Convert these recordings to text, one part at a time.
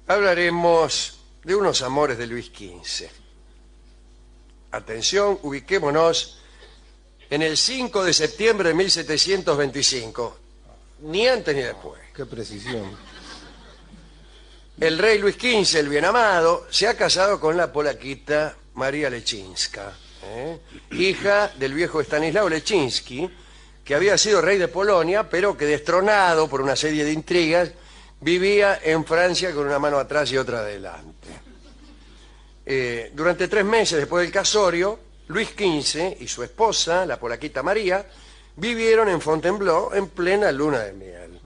hablaremos de unos amores de Luis XV. Atención, ubiquémonos en el 5 de septiembre de 1725, ni antes ni después. Qué precisión. El rey Luis XV, el bien amado, se ha casado con la polaquita María Leszczyńska, hija del viejo Stanislao Leszczyński, que había sido rey de Polonia, pero que destronado por una serie de intrigas, vivía en Francia con una mano atrás y otra adelante. Durante 3 meses después del casorio, Luis XV y su esposa, la polaquita María, vivieron en Fontainebleau en plena luna de miel.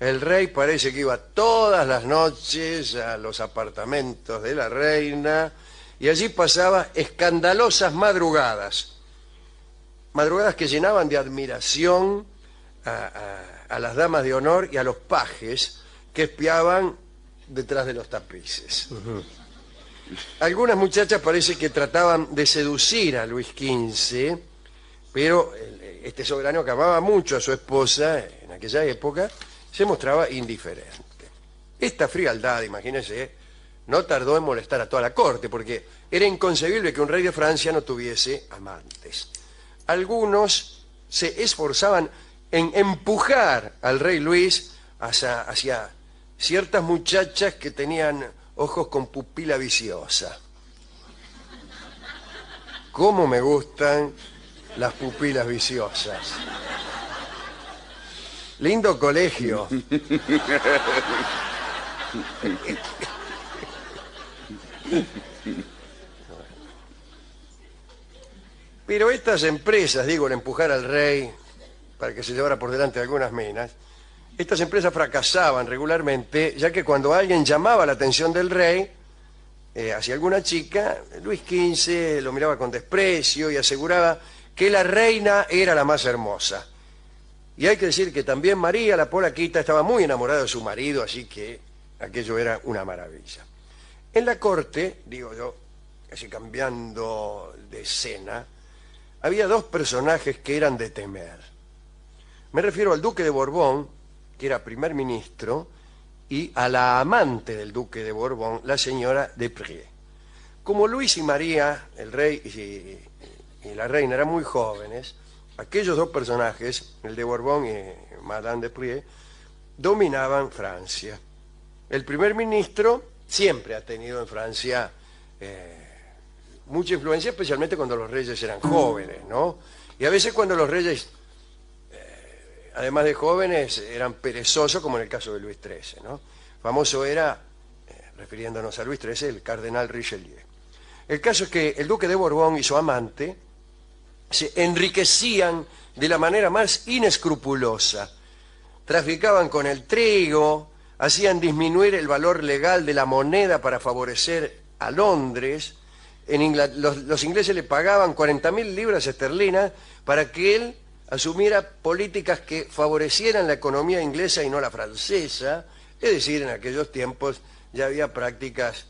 El rey parece que iba todas las noches a los apartamentos de la reina y allí pasaba escandalosas madrugadas. Madrugadas que llenaban de admiración a las damas de honor y a los pajes que espiaban detrás de los tapices. Algunas muchachas parece que trataban de seducir a Luis XV, pero este soberano que amaba mucho a su esposa en aquella época se mostraba indiferente. Esta frialdad, imagínense, no tardó en molestar a toda la corte, porque era inconcebible que un rey de Francia no tuviese amantes. Algunos se esforzaban en empujar al rey Luis hacia ciertas muchachas que tenían ojos con pupila viciosa. ¿Cómo me gustan las pupilas viciosas? Lindo colegio. Pero estas empresas, digo, el empujar al rey para que se llevara por delante algunas minas, estas empresas fracasaban regularmente, ya que cuando alguien llamaba la atención del rey hacia alguna chica, Luis XV lo miraba con desprecio y aseguraba que la reina era la más hermosa. Y hay que decir que también María, la polaquita, estaba muy enamorada de su marido, así que aquello era una maravilla. En la corte, digo yo, casi cambiando de escena, había 2 personajes que eran de temer. Me refiero al duque de Borbón, que era primer ministro, y a la amante del duque de Borbón, la señora de Prie. Como Luis y María, el rey y la reina, eran muy jóvenes, aquellos 2 personajes, el de Borbón y Madame de Prie, dominaban Francia. El primer ministro siempre ha tenido en Francia mucha influencia, especialmente cuando los reyes eran jóvenes, ¿no? Y a veces cuando los reyes, además de jóvenes, eran perezosos, como en el caso de Luis XIII, ¿no? Famoso era, refiriéndonos a Luis XIII, el cardenal Richelieu. El caso es que el duque de Borbón y su amante se enriquecían de la manera más inescrupulosa. Traficaban con el trigo, hacían disminuir el valor legal de la moneda para favorecer a Londres. Los ingleses le pagaban 40.000 libras esterlinas para que él asumiera políticas que favorecieran la economía inglesa y no la francesa. Es decir, en aquellos tiempos ya había prácticas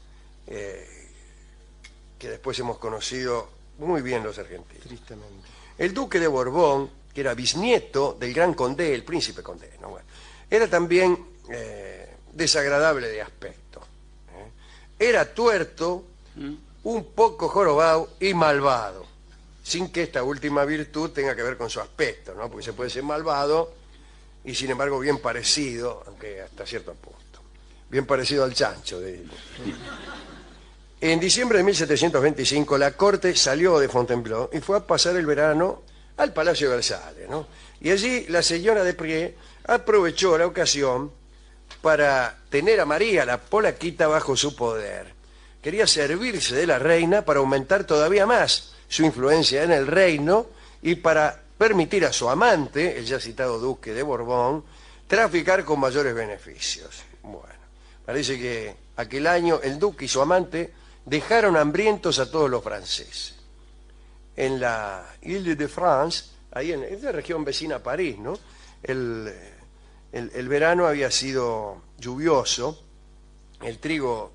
que después hemos conocido muy bien los argentinos. Tristemente. El duque de Borbón, que era bisnieto del gran Condé, el príncipe Condé, ¿no? Bueno, era también desagradable de aspecto. Era tuerto, un poco jorobado y malvado, sin que esta última virtud tenga que ver con su aspecto, ¿no? Porque se puede ser malvado y sin embargo bien parecido, aunque hasta cierto punto, bien parecido al chancho de él. En diciembre de 1725 la corte salió de Fontainebleau y fue a pasar el verano al Palacio de Versalles, ¿no? Y allí la señora de Prie aprovechó la ocasión para tener a María, la polaquita, bajo su poder. Quería servirse de la reina para aumentar todavía más su influencia en el reino y para permitir a su amante, el ya citado duque de Borbón, traficar con mayores beneficios. Bueno, parece que aquel año el duque y su amante dejaron hambrientos a todos los franceses. En la Île-de-France, ahí en esa región vecina a París, ¿no? El verano había sido lluvioso, el trigo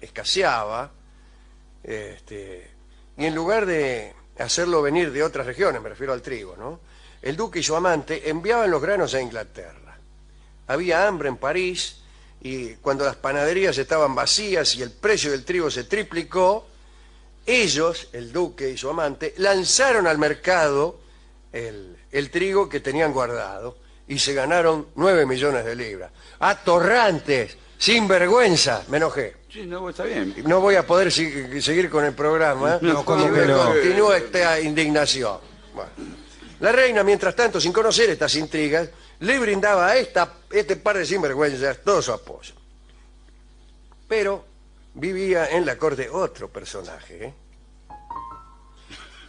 escaseaba, y en lugar de hacerlo venir de otras regiones, me refiero al trigo, ¿no? El duque y su amante enviaban los granos a Inglaterra. Había hambre en París y cuando las panaderías estaban vacías y el precio del trigo se triplicó, ellos, el duque y su amante, lanzaron al mercado el trigo que tenían guardado y se ganaron 9 millones de libras. ¡Atorrantes! ¡Sin vergüenza! Me enojé. Sí, no, está bien. No voy a poder seguir con el programa. No, ¿cómo si que me no? continúa esta indignación. Bueno. La reina, mientras tanto, sin conocer estas intrigas, le brindaba a este par de sinvergüenzas todo su apoyo. Pero vivía en la corte otro personaje,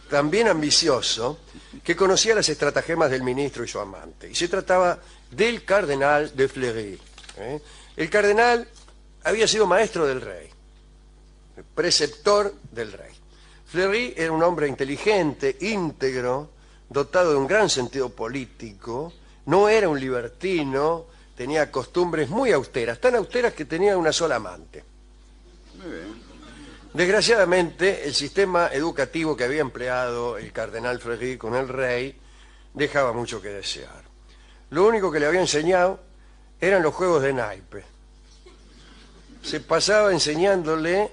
también ambicioso, que conocía las estratagemas del ministro y su amante. Y se trataba del cardenal de Fleury. El cardenal había sido maestro del rey, preceptor del rey. Fleury era un hombre inteligente, íntegro, dotado de un gran sentido político, no era un libertino, tenía costumbres muy austeras, tan austeras que tenía una sola amante. Muy bien. Desgraciadamente, el sistema educativo que había empleado el cardenal Fleury con el rey dejaba mucho que desear. Lo único que le había enseñado eran los juegos de naipe. Se pasaba enseñándole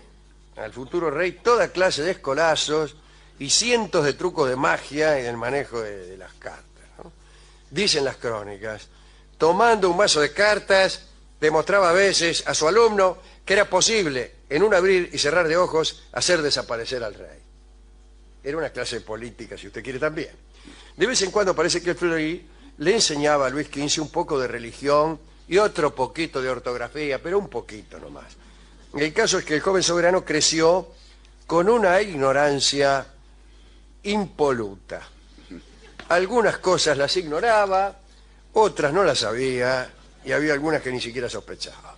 al futuro rey toda clase de escolazos y cientos de trucos de magia y del manejo de las cartas, ¿no? Dicen las crónicas, tomando un mazo de cartas, demostraba a veces a su alumno que era posible, en un abrir y cerrar de ojos, hacer desaparecer al rey. Era una clase política, si usted quiere, también. De vez en cuando parece que Fleury le enseñaba a Luis XV un poco de religión y otro poquito de ortografía, pero un poquito nomás. El caso es que el joven soberano creció con una ignorancia impoluta. Algunas cosas las ignoraba, otras no las sabía, y había algunas que ni siquiera sospechaba.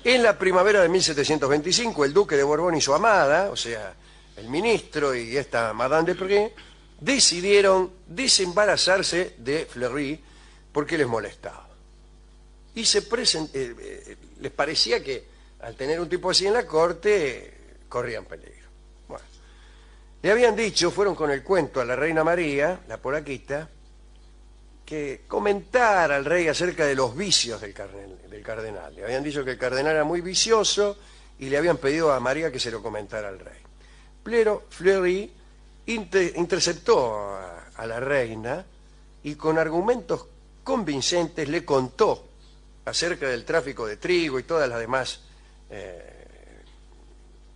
En la primavera de 1725, el duque de Borbón y su amada, o sea, el ministro y esta Madame de Pré, decidieron desembarazarse de Fleury porque les molestaba. Y les parecía que al tener un tipo así en la corte, corrían peligro. Bueno, le habían dicho, fueron con el cuento a la reina María, la polaquita, que comentara al rey acerca de los vicios del cardenal. Le habían dicho que el cardenal era muy vicioso y le habían pedido a María que se lo comentara al rey. Pero Fleury interceptó a la reina y con argumentos convincentes le contó acerca del tráfico de trigo y todas las demás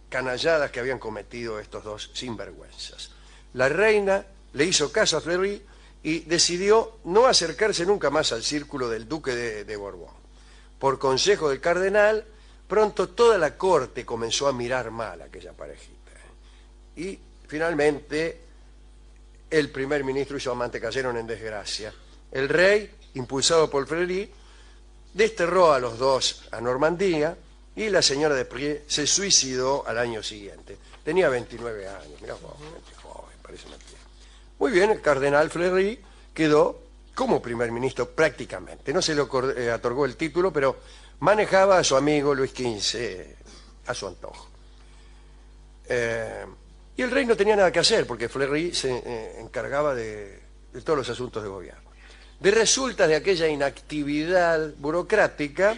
canalladas que habían cometido estos dos sinvergüenzas. La reina le hizo caso a Fleury y decidió no acercarse nunca más al círculo del duque de Borbón. Por consejo del cardenal, pronto toda la corte comenzó a mirar mal a aquella parejita. Y finalmente el primer ministro y su amante cayeron en desgracia. El rey, impulsado por Fleury, desterró a los dos a Normandía y la señora de Pré se suicidó al año siguiente. Tenía 29 años, mirá vos, joven, parece una tía. Muy bien, el cardenal Fleury quedó como primer ministro prácticamente. No se le otorgó el título, pero manejaba a su amigo Luis XV a su antojo. Y el rey no tenía nada que hacer porque Fleury se encargaba de todos los asuntos de gobierno. De resultas de aquella inactividad burocrática,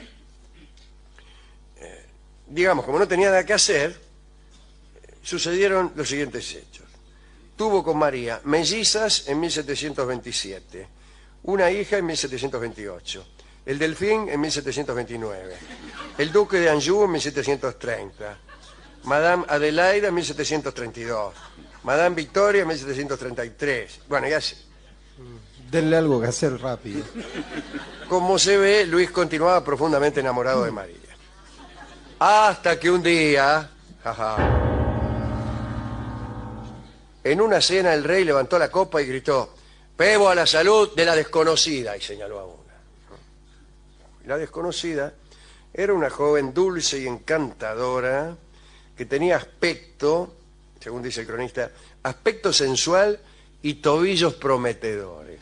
digamos, como no tenía nada que hacer, sucedieron los siguientes hechos. Tuvo con María mellizas en 1727, una hija en 1728, el Delfín en 1729, el duque de Anjou en 1730, Madame Adelaida en 1732, Madame Victoria en 1733. Bueno, ya sé. Denle algo que hacer rápido. Como se ve, Luis continuaba profundamente enamorado de María. Hasta que un día, en una cena el rey levantó la copa y gritó: «Bebo a la salud de la desconocida», y señaló a una. La desconocida era una joven dulce y encantadora que tenía aspecto, según dice el cronista, aspecto sensual y tobillos prometedores.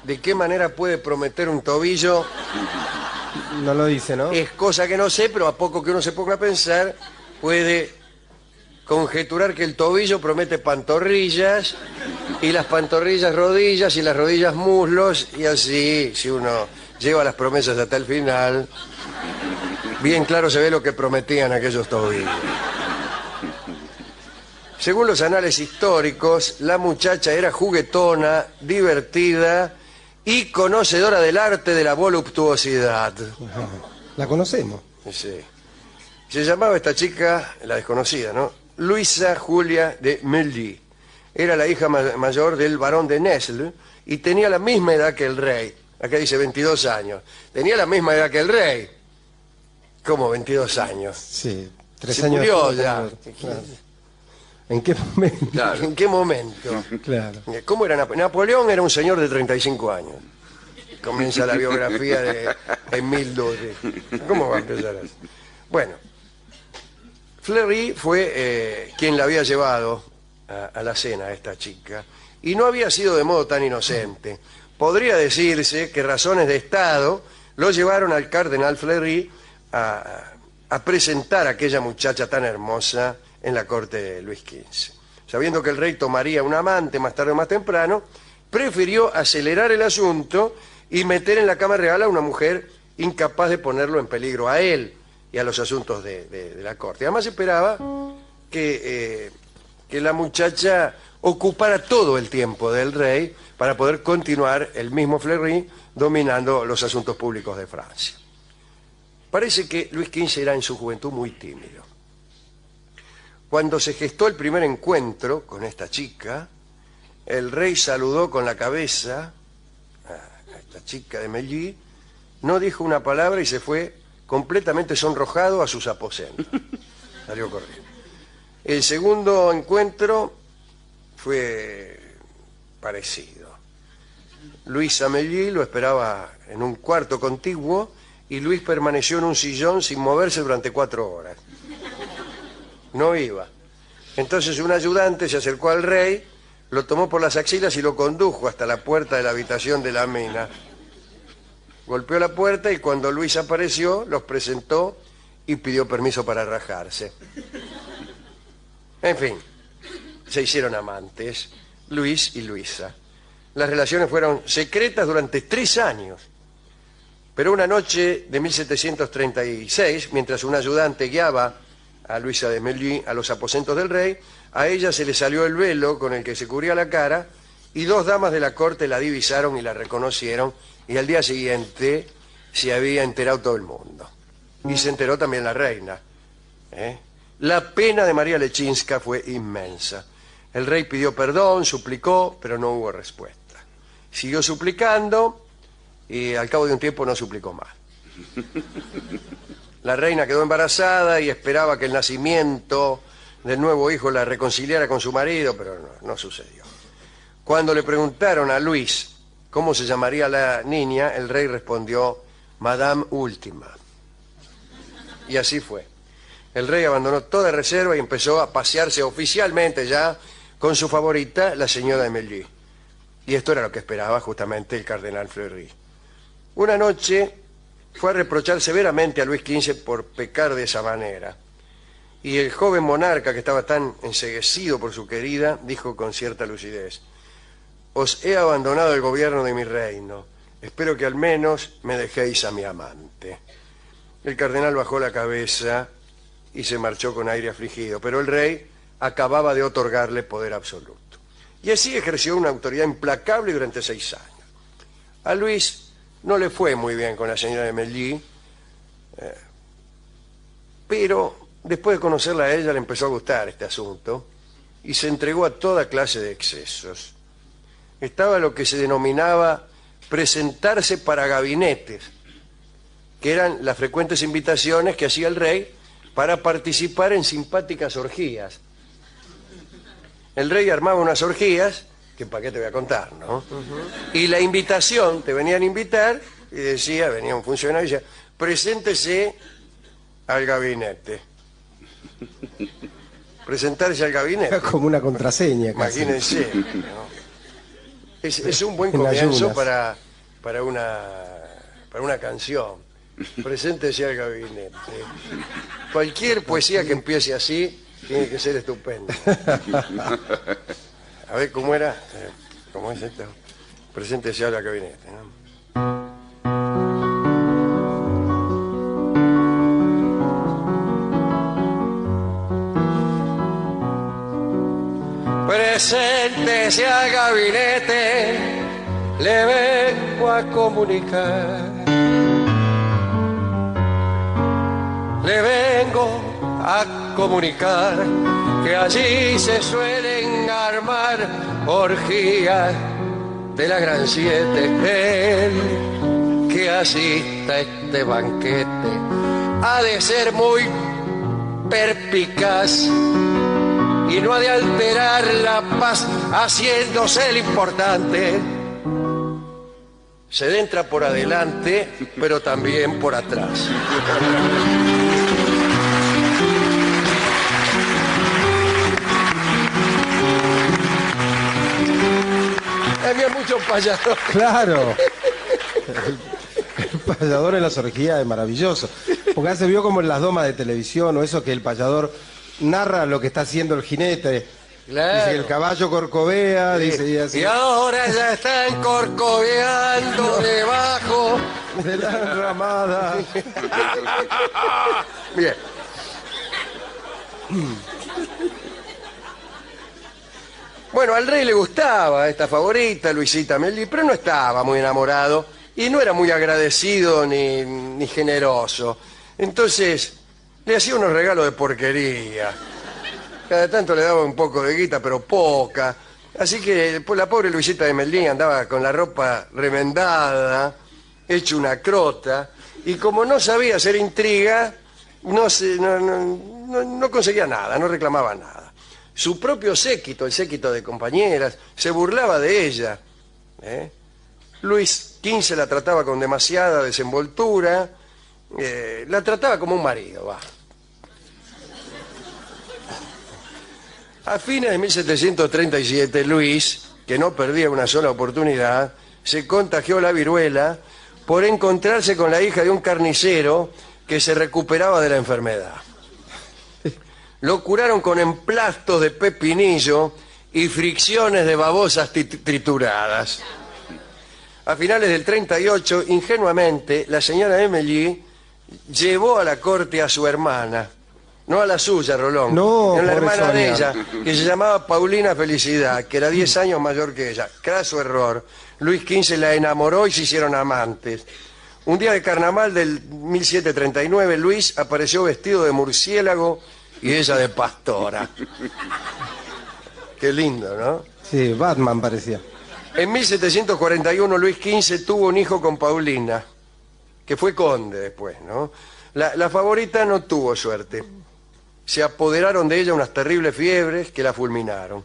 ¿De qué manera puede prometer un tobillo? No lo dice, ¿no? Es cosa que no sé, pero a poco que uno se ponga a pensar, puede conjeturar que el tobillo promete pantorrillas, y las pantorrillas rodillas, y las rodillas muslos, y así, si uno lleva las promesas hasta el final, bien claro se ve lo que prometían aquellos tobillos. Según los anales históricos, la muchacha era juguetona, divertida y conocedora del arte de la voluptuosidad. La conocemos. Sí. Se llamaba esta chica, la desconocida, ¿no? Luisa Julia de Melly. Era la hija mayor del barón de Nesle y tenía la misma edad que el rey. Acá dice 22 años. Tenía la misma edad que el rey. ¿Cómo 22 años? Sí, 3 Se años. murió después, ya. claro. ¿En qué momento? Claro. ¿En qué momento? Claro. ¿Cómo era Napoleón? Era un señor de 35 años. Comienza la biografía de Emile Dode. ¿Cómo va a empezar así? Bueno, Fleury fue quien la había llevado a la cena a esta chica, y no había sido de modo tan inocente. Podría decirse que razones de Estado lo llevaron al cardenal Fleury a presentar a aquella muchacha tan hermosa en la corte de Luis XV. Sabiendo que el rey tomaría un amante más tarde o más temprano, prefirió acelerar el asunto y meter en la cama real a una mujer incapaz de ponerlo en peligro a él y a los asuntos de la corte. Además esperaba que la muchacha ocupara todo el tiempo del rey para poder continuar el mismo Fleury dominando los asuntos públicos de Francia. Parece que Luis XV era en su juventud muy tímido. Cuando se gestó el primer encuentro con esta chica, el rey saludó con la cabeza a esta chica de Melly, no dijo una palabra y se fue completamente sonrojado a sus aposentos. Salió corriendo. El segundo encuentro fue parecido. Luisa Melly lo esperaba en un cuarto contiguo y Luis permaneció en un sillón sin moverse durante 4 horas. No iba. Entonces un ayudante se acercó al rey, lo tomó por las axilas y lo condujo hasta la puerta de la habitación de la mina. Golpeó la puerta y cuando Luis apareció, los presentó y pidió permiso para rajarse. En fin, se hicieron amantes, Luis y Luisa. Las relaciones fueron secretas durante 3 años. Pero una noche de 1736, mientras un ayudante guiaba a Luisa de Melly a los aposentos del rey, a ella se le salió el velo con el que se cubría la cara y 2 damas de la corte la divisaron y la reconocieron, y al día siguiente se había enterado todo el mundo. Y se enteró también la reina. La pena de María Leczinska fue inmensa. El rey pidió perdón, suplicó, pero no hubo respuesta. Siguió suplicando y al cabo de un tiempo no suplicó más. La reina quedó embarazada y esperaba que el nacimiento del nuevo hijo la reconciliara con su marido, pero no sucedió. Cuando le preguntaron a Luis cómo se llamaría la niña, el rey respondió, Madame Última. Y así fue. El rey abandonó toda reserva y empezó a pasearse oficialmente ya con su favorita, la señora de Melly. Y esto era lo que esperaba justamente el cardenal Fleury. Una noche fue a reprochar severamente a Luis XV por pecar de esa manera. Y el joven monarca, que estaba tan enceguecido por su querida, dijo con cierta lucidez, os he abandonado el gobierno de mi reino. Espero que al menos me dejéis a mi amante. El cardenal bajó la cabeza y se marchó con aire afligido, pero el rey acababa de otorgarle poder absoluto. Y así ejerció una autoridad implacable durante 6 años. A Luis no le fue muy bien con la señora de Melly, pero después de conocerla a ella le empezó a gustar este asunto y se entregó a toda clase de excesos. Estaba lo que se denominaba presentarse para gabinetes, que eran las frecuentes invitaciones que hacía el rey para participar en simpáticas orgías. El rey armaba unas orgías, que para qué te voy a contar, ¿no? Y la invitación, te venían a invitar, y decía, venía un funcionario y decía, preséntese al gabinete. Presentarse al gabinete. Como una contraseña. Casi. Imagínense, ¿no? Es un buen En comienzo ayunas. para una canción. Preséntese al gabinete. Cualquier poesía que empiece así Tiene que ser estupendo. A ver, ¿cómo era? ¿Cómo es esto? Preséntese al gabinete, ¿no? Preséntese al gabinete, le vengo a comunicar. Le vengo a comunicar que allí se suelen armar orgías de la Gran Siete. El que asista a este banquete ha de ser muy perspicaz y no ha de alterar la paz haciéndose el importante. Se entra por adelante, pero también por atrás. Había muchos payasos. Claro. El payador en las orgías es maravilloso. Porque se vio como en las domas de televisión o eso que el payador narra lo que está haciendo el jinete. Claro. Dice que el caballo corcovea, dice y así. Y ahora ya están corcoveando debajo De la ramada. Bien. Bueno, al rey le gustaba esta favorita, Luisita Meli, pero no estaba muy enamorado y no era muy agradecido ni generoso. Entonces le hacía unos regalos de porquería. Cada tanto le daba un poco de guita, pero poca. Así que pues, la pobre Luisita de Melín andaba con la ropa remendada, hecho una crota, y como no sabía hacer intriga, no conseguía nada, no reclamaba nada. Su propio séquito, el séquito de compañeras, se burlaba de ella. Luis XV la trataba con demasiada desenvoltura, la trataba como un marido, va. A fines de 1737, Luis, que no perdía una sola oportunidad, se contagió la viruela por encontrarse con la hija de un carnicero que se recuperaba de la enfermedad. Lo curaron con emplastos de pepinillo y fricciones de babosas trituradas. A finales del 38, ingenuamente, la señora Emily llevó a la corte a su hermana. No a la suya, Rolón. No, a la pobre hermana de Sonia. ella, que se llamaba Paulina Felicidad, que era 10 años mayor que ella. Craso error. Luis XV la enamoró y se hicieron amantes. Un día de carnaval del 1739, Luis apareció vestido de murciélago y ella de pastora. Qué lindo, ¿no? Sí, Batman parecía. En 1741, Luis XV tuvo un hijo con Paulina, que fue conde después, ¿no? La favorita no tuvo suerte. Se apoderaron de ella unas terribles fiebres que la fulminaron.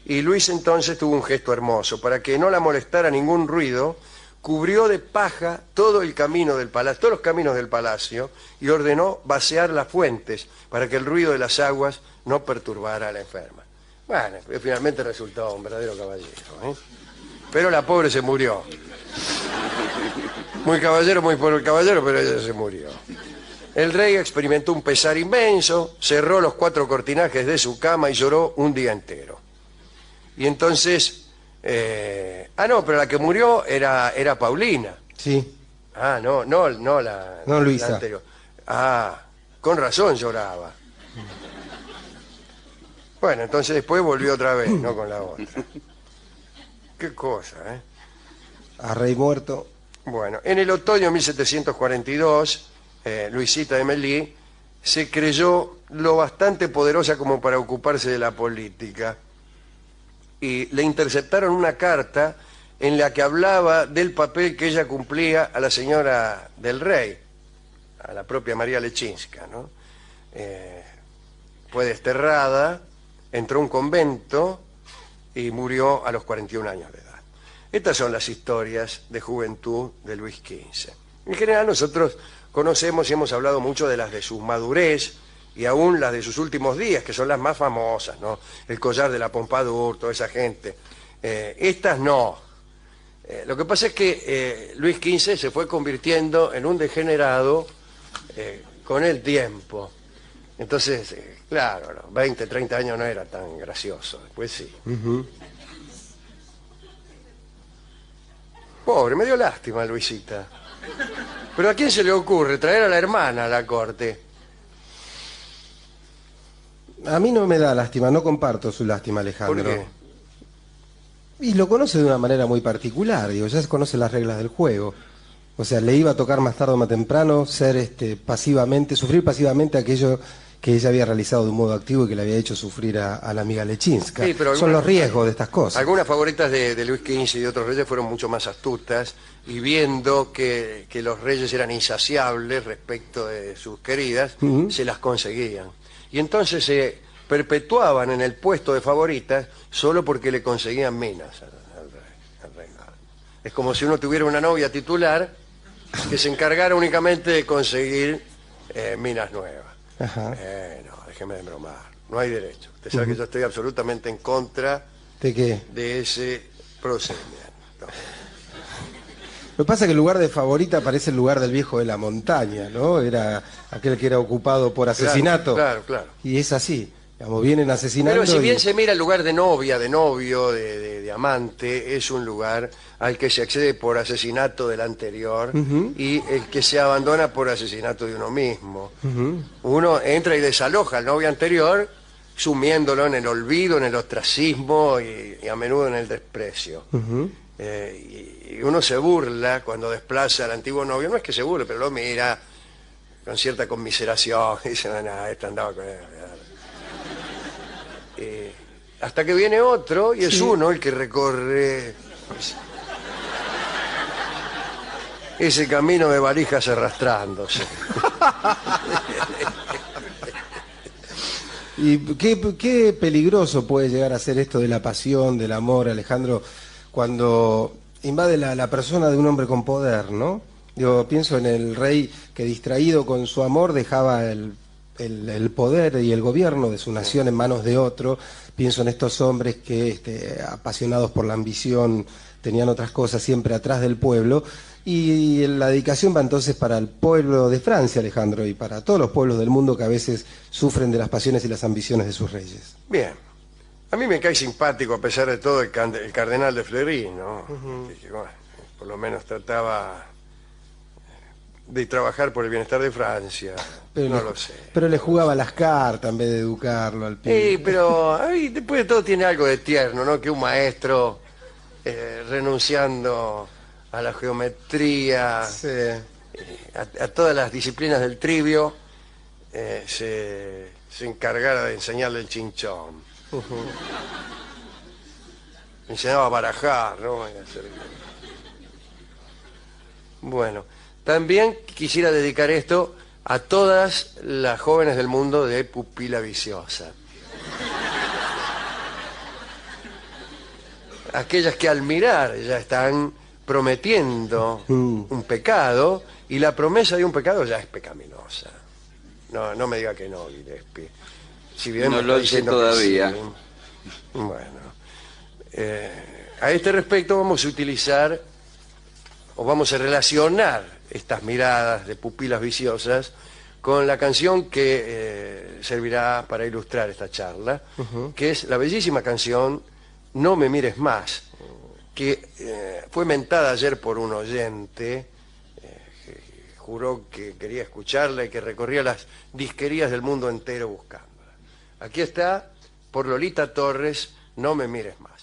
Y Luis entonces tuvo un gesto hermoso. Para que no la molestara ningún ruido, cubrió de paja todo el camino del palacio, todos los caminos del palacio, y ordenó vaciar las fuentes para que el ruido de las aguas no perturbara a la enferma. Bueno, finalmente resultó un verdadero caballero, ¿eh? Pero la pobre se murió. Muy caballero, muy pobre caballero, pero ella se murió. El rey experimentó un pesar inmenso, cerró los 4 cortinajes de su cama y lloró un día entero. Y entonces... no, pero la que murió era Paulina. Sí. Ah, no la... No, Luisa. La anterior. Ah, con razón lloraba. Bueno, entonces después volvió otra vez, no con la otra. Qué cosa, ¿eh? A rey muerto. Bueno, en el otoño de 1742, Luisita de Melí se creyó lo bastante poderosa como para ocuparse de la política. Y le interceptaron una carta en la que hablaba del papel que ella cumplía a la señora del rey, a la propia María Lechinska, ¿no? Fue desterrada, entró a un convento y murió a los 41 años de edad. Estas son las historias de juventud de Luis XV. En general nosotros conocemos y hemos hablado mucho de las de su madurez y aún las de sus últimos días, que son las más famosas, ¿no? El collar de la Pompadour, toda esa gente. Estas no. Lo que pasa es que Luis XV se fue convirtiendo en un degenerado con el tiempo. Entonces, claro, los 20, 30 años no era tan gracioso, después sí. Pobre, me dio lástima Luisita. Pero ¿a quién se le ocurre traer a la hermana a la corte? A mí no me da lástima, no comparto su lástima, Alejandro. ¿Por qué? Y lo conoce de una manera muy particular, digo, ya se conoce las reglas del juego. O sea, le iba a tocar más tarde o más temprano ser pasivamente, sufrir pasivamente aquello que ella había realizado de un modo activo y que le había hecho sufrir a la amiga Lechinska. Sí, pero son los riesgos de estas cosas. Algunas favoritas de Luis XV y de otros reyes fueron mucho más astutas y viendo que los reyes eran insaciables respecto de sus queridas, se las conseguían. Y entonces se perpetuaban en el puesto de favoritas solo porque le conseguían minas al rey. Es como si uno tuviera una novia titular que se encargara únicamente de conseguir minas nuevas. Ajá. No, déjeme de bromar. No hay derecho. Usted sabe que yo estoy absolutamente en contra ¿De qué? de ese procedimiento. Lo que pasa es que el lugar de favorita parece el lugar del viejo de la montaña, ¿no? Era aquel que era ocupado por asesinato. Claro, claro. Y es así. Digamos, vienen asesinando. Pero si bien y... se mira el lugar de novia, de novio, de amante, es un lugar al que se accede por asesinato del anterior y el que se abandona por asesinato de uno mismo. Uno entra y desaloja al novio anterior, sumiéndolo en el olvido, en el ostracismo y a menudo en el desprecio. Y uno se burla cuando desplaza al antiguo novio, no es que se burle, pero lo mira con cierta conmiseración y dice, no, este andaba con él. Hasta que viene otro y es uno el que recorre ese camino de valijas arrastrándose. Y qué peligroso puede llegar a ser esto de la pasión, del amor, Alejandro, cuando invade la persona de un hombre con poder, ¿no? Yo pienso en el rey que distraído con su amor dejaba el poder y el gobierno de su nación en manos de otro. Pienso en estos hombres que, apasionados por la ambición, tenían otras cosas siempre atrás del pueblo. Y la dedicación va entonces para el pueblo de Francia, Alejandro, y para todos los pueblos del mundo que a veces sufren de las pasiones y las ambiciones de sus reyes. Bien. A mí me cae simpático, a pesar de todo, el cardenal de Fleury, ¿no? Que, bueno, por lo menos trataba de trabajar por el bienestar de Francia. Pero no lo sé. Pero le jugaba las cartas en vez de educarlo al pibe. Sí, pero ay, después de todo tiene algo de tierno, ¿no? Que un maestro renunciando a la geometría, Sí. a todas las disciplinas del trivio, se encargara de enseñarle el chinchón. Enseñaba a barajar, ¿no? Bueno, también quisiera dedicar esto a todas las jóvenes del mundo de pupila viciosa. Aquellas que al mirar ya están prometiendo un pecado y la promesa de un pecado ya es pecaminosa. No me diga que no, Gillespie. Si bien No me lo está sé diciendo que todavía. sí. Bueno, a este respecto vamos a utilizar o vamos a relacionar estas miradas de pupilas viciosas con la canción que servirá para ilustrar esta charla, que es la bellísima canción No me mires más, que fue mentada ayer por un oyente que juró que quería escucharla y que recorría las disquerías del mundo entero buscándola. Aquí está, por Lolita Torres, No me mires más.